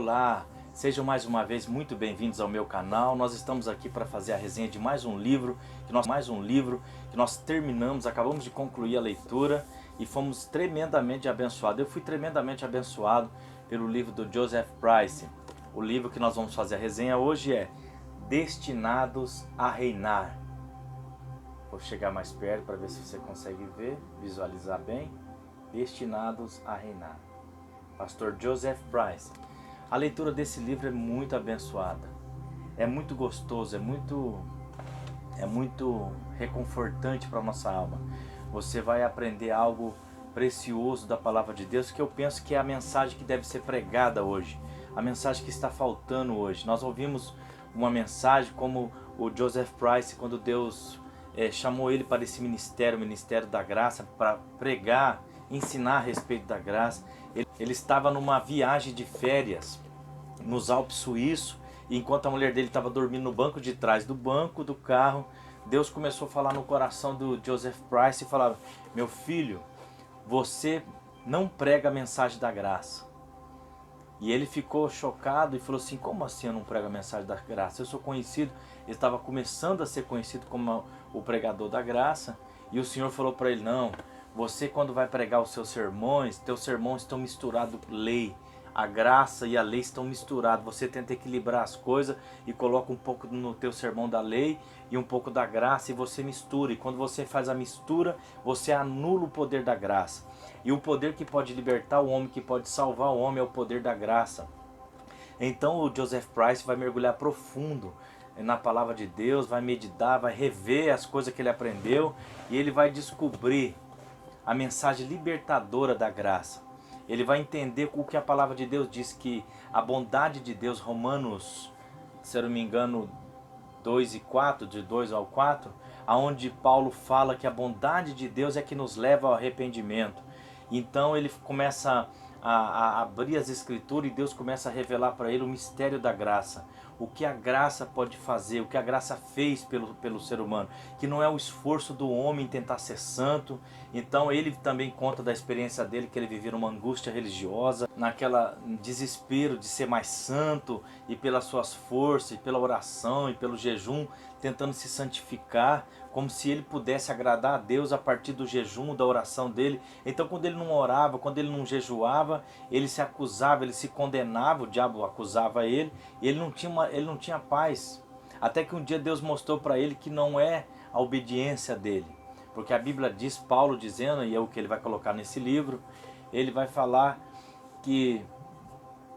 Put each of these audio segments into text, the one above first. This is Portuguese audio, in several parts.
Olá, sejam mais uma vez muito bem-vindos ao meu canal. Nós estamos aqui para fazer a resenha de mais um livro que nós terminamos, acabamos de concluir a leitura e fomos tremendamente abençoados. Eu fui tremendamente abençoado pelo livro do Joseph Price. O livro que nós vamos fazer a resenha hoje é Destinados a Reinar. Vou chegar mais perto para ver se você consegue ver, visualizar bem. Destinados a Reinar. Pastor Joseph Price. A leitura desse livro é muito abençoada. É muito gostoso, é muito reconfortante para a nossa alma. Você vai aprender algo precioso da palavra de Deus, que eu penso que é a mensagem que deve ser pregada hoje. A mensagem que está faltando hoje. Nós ouvimos uma mensagem como o Joseph Price, quando Deus chamou ele para esse ministério, o Ministério da Graça, para pregar, ensinar a respeito da graça. Ele estava numa viagem de férias nos Alpes suíços, e enquanto a mulher dele estava dormindo no banco de trás do banco do carro, Deus começou a falar no coração do Joseph Price e falava: meu filho, você não prega a mensagem da graça. E ele ficou chocado e falou assim: como assim eu não prego a mensagem da graça? Eu sou conhecido, ele estava começando a ser conhecido como o pregador da graça, e o Senhor falou para ele: não, você quando vai pregar os seus sermões, teus sermões estão misturados lei. A graça e a lei estão misturados. Você tenta equilibrar as coisas e coloca um pouco no teu sermão da lei e um pouco da graça, e você mistura. E quando você faz a mistura, você anula o poder da graça. E o poder que pode libertar o homem, que pode salvar o homem, é o poder da graça. Então o Joseph Price vai mergulhar profundo na palavra de Deus, vai meditar, vai rever as coisas que ele aprendeu, e ele vai descobrir a mensagem libertadora da graça. Ele vai entender o que a palavra de Deus diz, que a bondade de Deus, Romanos, se eu não me engano, 2 e 4, de 2 ao 4, aonde Paulo fala que a bondade de Deus é que nos leva ao arrependimento. Então ele começa a abrir as escrituras e Deus começa a revelar para ele o mistério da graça. O que a graça pode fazer, o que a graça fez pelo ser humano, que não é o esforço do homem tentar ser santo. Então ele também conta da experiência dele, que ele vivia uma angústia religiosa, naquela desespero de ser mais santo, e pelas suas forças, e pela oração, e pelo jejum, tentando se santificar, como se ele pudesse agradar a Deus a partir do jejum, da oração dele. Então quando ele não orava, quando ele não jejuava, ele se acusava, ele se condenava, o diabo acusava ele, e ele não tinha paz. Até que um dia Deus mostrou para ele que não é a obediência dele. Porque a Bíblia diz, Paulo dizendo, e é o que ele vai colocar nesse livro, ele vai falar que,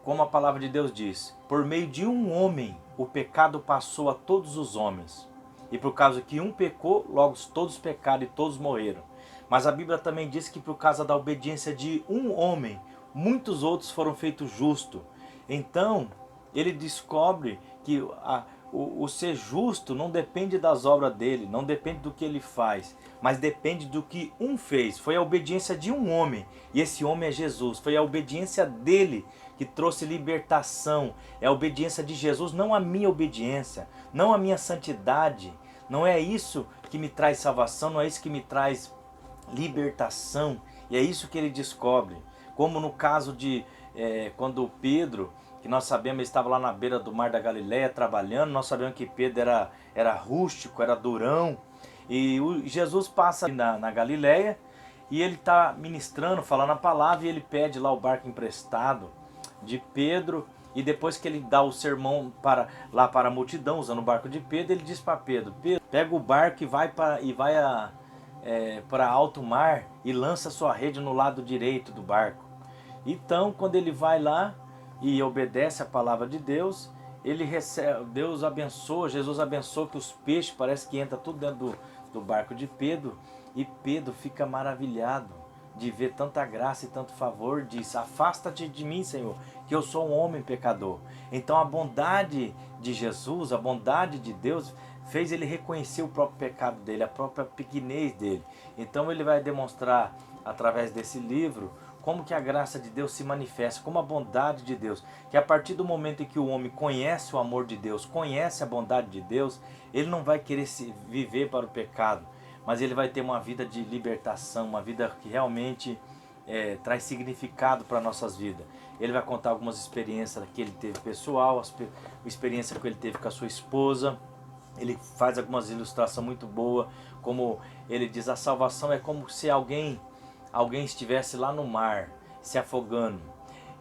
como a palavra de Deus diz, por meio de um homem o pecado passou a todos os homens. E por causa que um pecou, logo todos pecaram e todos morreram. Mas a Bíblia também diz que por causa da obediência de um homem, muitos outros foram feitos justos. Então, ele descobre que o ser justo não depende das obras dele, não depende do que ele faz, mas depende do que um fez. Foi a obediência de um homem, e esse homem é Jesus. Foi a obediência dele que trouxe libertação. É a obediência de Jesus, não a minha obediência, não a minha santidade. Não é isso que me traz salvação, não é isso que me traz libertação. E é isso que ele descobre. Como no caso de quando Pedro, que nós sabemos, estava lá na beira do mar da Galileia trabalhando. Nós sabemos que Pedro era rústico, era durão. E Jesus passa na Galileia, e ele está ministrando, falando a palavra, e ele pede lá o barco emprestado de Pedro. E depois que ele dá o sermão para a multidão, usando o barco de Pedro, ele diz para Pedro: Pedro, pega o barco e vai para alto mar e lança sua rede no lado direito do barco. Então, quando ele vai lá e obedece a palavra de Deus, ele recebe, Deus abençoa, Jesus abençoa, que os peixes parece que entra tudo dentro do barco de Pedro, e Pedro fica maravilhado de ver tanta graça e tanto favor. Diz: afasta-te de mim, Senhor, que eu sou um homem pecador. Então a bondade de Jesus, a bondade de Deus, fez ele reconhecer o próprio pecado dele, a própria pequenez dele. Então ele vai demonstrar através desse livro como que a graça de Deus se manifesta, como a bondade de Deus, que a partir do momento em que o homem conhece o amor de Deus, conhece a bondade de Deus, ele não vai querer viver para o pecado, mas ele vai ter uma vida de libertação, uma vida que realmente traz significado para nossas vidas. Ele vai contar algumas experiências que ele teve pessoal, experiência que ele teve com a sua esposa. Ele faz algumas ilustrações muito boas, como ele diz, a salvação é como se alguém estivesse lá no mar, se afogando.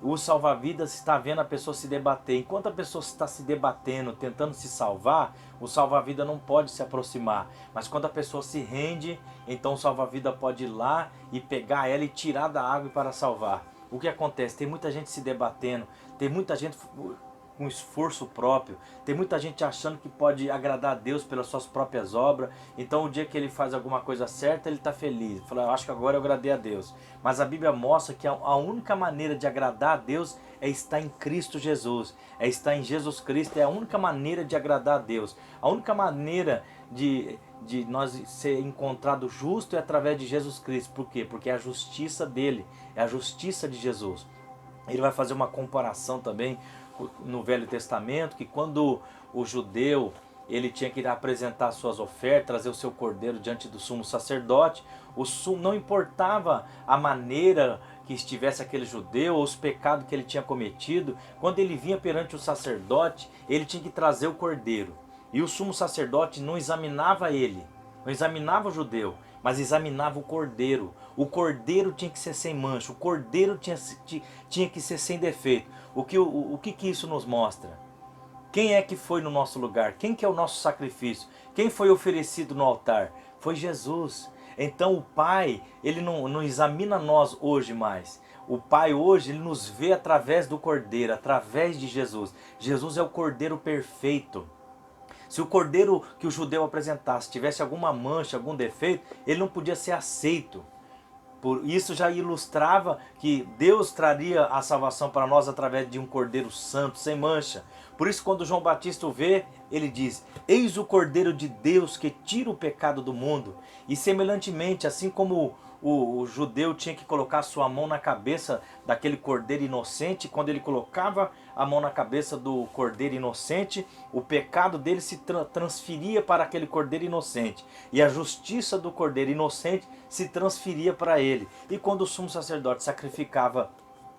O salva-vidas está vendo a pessoa se debater. Enquanto a pessoa está se debatendo, tentando se salvar, o salva-vida não pode se aproximar. Mas quando a pessoa se rende, então o salva-vida pode ir lá e pegar ela e tirar da água para salvar. O que acontece? Tem muita gente se debatendo, tem muita gente com esforço próprio, tem muita gente achando que pode agradar a Deus pelas suas próprias obras. Então o dia que ele faz alguma coisa certa, ele está feliz, fala, eu acho que agora eu agradei a Deus. Mas a Bíblia mostra que a única maneira de agradar a Deus é estar em Cristo Jesus, é estar em Jesus Cristo, é a única maneira de agradar a Deus. A única maneira de nós ser encontrado justo é através de Jesus Cristo. Por quê? Porque é a justiça dele, é a justiça de Jesus. Ele vai fazer uma comparação também no Velho Testamento, que quando o judeu ele tinha que apresentar suas ofertas, trazer o seu cordeiro diante do sumo sacerdote, não importava a maneira que estivesse aquele judeu ou os pecados que ele tinha cometido, quando ele vinha perante o sacerdote, ele tinha que trazer o cordeiro. E o sumo sacerdote não examinava ele, não examinava o judeu, mas examinava o cordeiro. O cordeiro tinha que ser sem mancha, o cordeiro tinha que ser sem defeito. O que isso nos mostra? Quem é que foi no nosso lugar? Quem que é o nosso sacrifício? Quem foi oferecido no altar? Foi Jesus. Então o Pai, ele não examina nós hoje mais. O Pai hoje, ele nos vê através do cordeiro, através de Jesus. Jesus é o cordeiro perfeito. Se o cordeiro que o judeu apresentasse tivesse alguma mancha, algum defeito, ele não podia ser aceito. Por isso já ilustrava que Deus traria a salvação para nós através de um cordeiro santo, sem mancha. Por isso quando João Batista o vê, ele diz, eis o cordeiro de Deus que tira o pecado do mundo. E semelhantemente, assim como o judeu tinha que colocar sua mão na cabeça daquele cordeiro inocente, quando ele colocava a mão na cabeça do cordeiro inocente, o pecado dele se transferia para aquele cordeiro inocente, e a justiça do cordeiro inocente se transferia para ele. E quando o sumo sacerdote sacrificava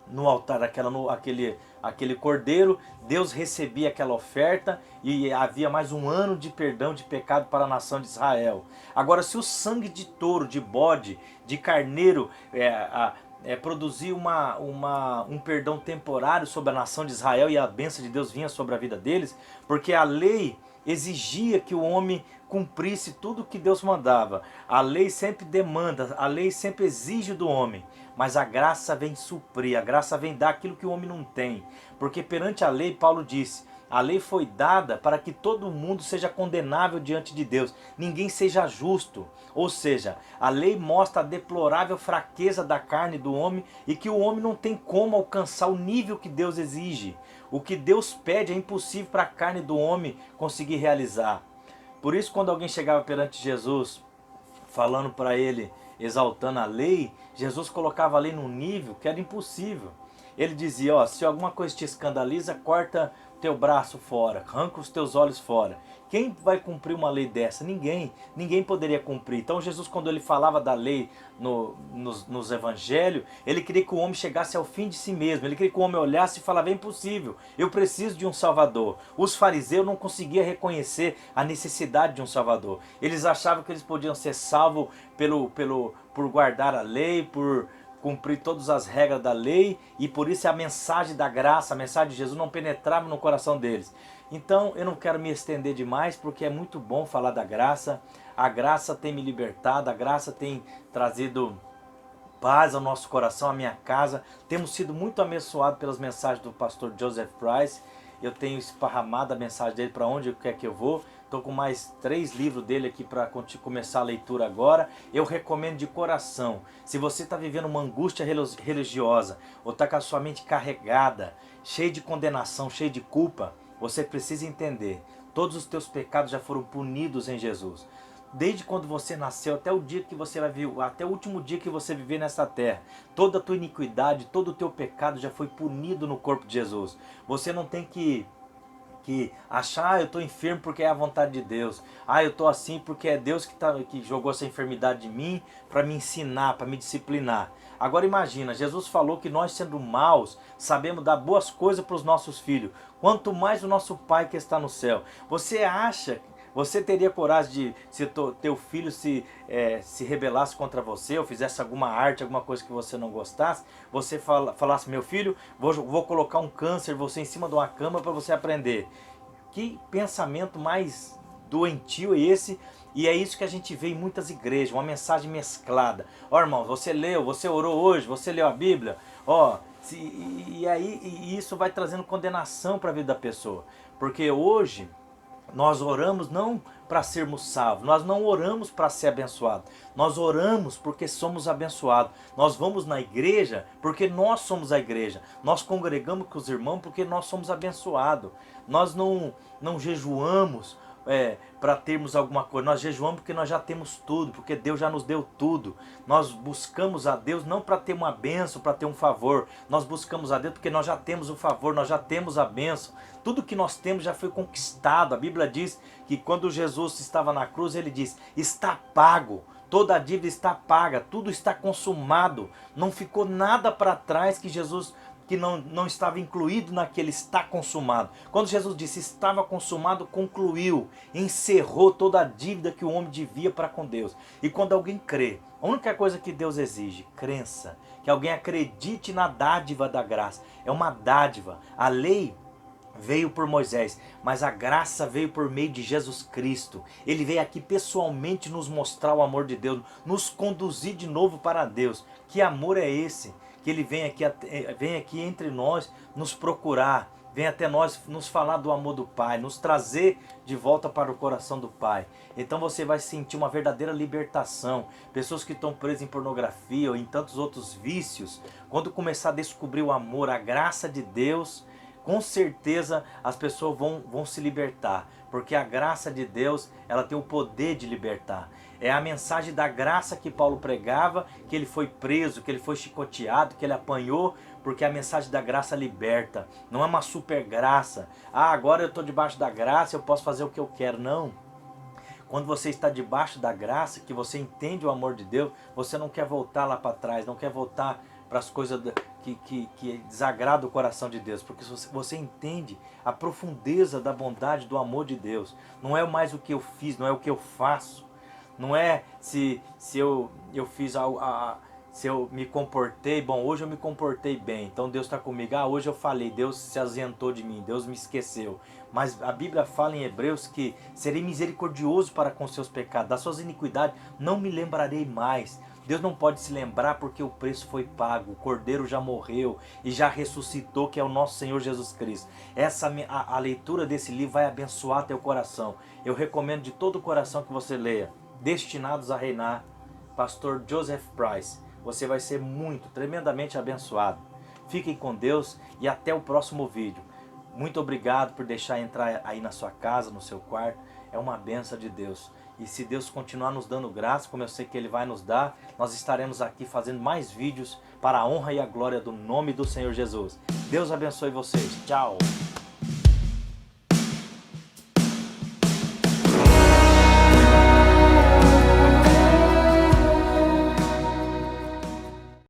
no altar aquele cordeiro, Deus recebia aquela oferta e havia mais um ano de perdão de pecado para a nação de Israel. Agora, se o sangue de touro, de bode, de carneiro produzir um perdão temporário sobre a nação de Israel e a bênção de Deus vinha sobre a vida deles, porque a lei exigia que o homem cumprisse tudo o que Deus mandava. A lei sempre demanda, a lei sempre exige do homem, mas a graça vem suprir, a graça vem dar aquilo que o homem não tem. Porque perante a lei, Paulo disse, a lei foi dada para que todo mundo seja condenável diante de Deus, ninguém seja justo. Ou seja, a lei mostra a deplorável fraqueza da carne do homem e que o homem não tem como alcançar o nível que Deus exige. O que Deus pede é impossível para a carne do homem conseguir realizar. Por isso, quando alguém chegava perante Jesus, falando para ele, exaltando a lei, Jesus colocava a lei num nível que era impossível. Ele dizia, ó, se alguma coisa te escandaliza, corta teu braço fora, arranca os teus olhos fora. Quem vai cumprir uma lei dessa? Ninguém. Ninguém poderia cumprir. Então Jesus, quando ele falava da lei nos evangelhos, ele queria que o homem chegasse ao fim de si mesmo. Ele queria que o homem olhasse e falava, é impossível, eu preciso de um Salvador. Os fariseus não conseguiam reconhecer a necessidade de um Salvador. Eles achavam que eles podiam ser salvos por guardar a lei, por cumprir todas as regras da lei, e por isso a mensagem da graça, a mensagem de Jesus não penetrava no coração deles. Então eu não quero me estender demais, porque é muito bom falar da graça. A graça tem me libertado, a graça tem trazido paz ao nosso coração, à minha casa. Temos sido muito abençoados pelas mensagens do pastor Joseph Price. Eu tenho esparramado a mensagem dele para onde quer que eu vou. Estou com mais 3 livros dele aqui para começar a leitura agora. Eu recomendo de coração. Se você está vivendo uma angústia religiosa, ou está com a sua mente carregada, cheia de condenação, cheia de culpa, você precisa entender. Todos os teus pecados já foram punidos em Jesus. Desde quando você nasceu até o dia que você vai viver, até o último dia que você viver nessa terra, toda a tua iniquidade, todo o teu pecado já foi punido no corpo de Jesus. Você não tem que que achar, eu estou enfermo porque é a vontade de Deus. Eu estou assim porque é Deus que jogou essa enfermidade em mim para me ensinar, para me disciplinar. Agora imagina, Jesus falou que nós sendo maus, sabemos dar boas coisas para os nossos filhos. Quanto mais o nosso Pai que está no céu. Você teria coragem de, se teu filho se rebelasse contra você, ou fizesse alguma arte, alguma coisa que você não gostasse, você falasse, meu filho, vou colocar um câncer você em cima de uma cama para você aprender. Que pensamento mais doentio é esse? E é isso que a gente vê em muitas igrejas, uma mensagem mesclada. Irmão, você leu, você orou hoje, você leu a Bíblia, e isso vai trazendo condenação para a vida da pessoa. Porque hoje nós oramos não para sermos salvos, nós não oramos para ser abençoados, nós oramos porque somos abençoados. Nós vamos na igreja porque nós somos a igreja, nós congregamos com os irmãos porque nós somos abençoados. Nós não jejuamos para termos alguma coisa, nós jejuamos porque nós já temos tudo, porque Deus já nos deu tudo. Nós buscamos a Deus não para ter uma bênção, para ter um favor, nós buscamos a Deus porque nós já temos o favor, nós já temos a bênção. Tudo que nós temos já foi conquistado. A Bíblia diz que quando Jesus estava na cruz, ele diz, está pago, toda a dívida está paga, tudo está consumado, não ficou nada para trás que Jesus que não estava incluído naquele está consumado. Quando Jesus disse estava consumado, concluiu, encerrou toda a dívida que o homem devia para com Deus. E quando alguém crê, a única coisa que Deus exige, crença, que alguém acredite na dádiva da graça. É uma dádiva. A lei veio por Moisés, mas a graça veio por meio de Jesus Cristo. Ele veio aqui pessoalmente nos mostrar o amor de Deus, nos conduzir de novo para Deus. Que amor é esse? Que ele vem aqui entre nós nos procurar, vem até nós nos falar do amor do Pai, nos trazer de volta para o coração do Pai. Então você vai sentir uma verdadeira libertação. Pessoas que estão presas em pornografia ou em tantos outros vícios, quando começar a descobrir o amor, a graça de Deus, com certeza as pessoas vão se libertar, porque a graça de Deus, ela tem o poder de libertar. É a mensagem da graça que Paulo pregava, que ele foi preso, que ele foi chicoteado, que ele apanhou, porque a mensagem da graça liberta. Não é uma super graça. Agora eu estou debaixo da graça, eu posso fazer o que eu quero. Não. Quando você está debaixo da graça, que você entende o amor de Deus, você não quer voltar lá para trás, não quer voltar para as coisas que desagradam o coração de Deus, porque você entende a profundeza da bondade, do amor de Deus. Não é mais o que eu fiz, não é o que eu faço. Não é se eu fiz se eu me comportei, bom, hoje eu me comportei bem, então Deus está comigo. Hoje eu falei, Deus se ausentou de mim, Deus me esqueceu. Mas a Bíblia fala em Hebreus que serei misericordioso para com seus pecados, das suas iniquidades não me lembrarei mais. Deus não pode se lembrar porque o preço foi pago, o Cordeiro já morreu e já ressuscitou, que é o nosso Senhor Jesus Cristo. A leitura desse livro vai abençoar teu coração. Eu recomendo de todo o coração que você leia Destinados a Reinar, Pastor Joseph Price. Você vai ser tremendamente abençoado. Fiquem com Deus e até o próximo vídeo. Muito obrigado por deixar entrar aí na sua casa, no seu quarto. É uma bênção de Deus. E se Deus continuar nos dando graça, como eu sei que Ele vai nos dar, nós estaremos aqui fazendo mais vídeos para a honra e a glória do nome do Senhor Jesus. Deus abençoe vocês. Tchau!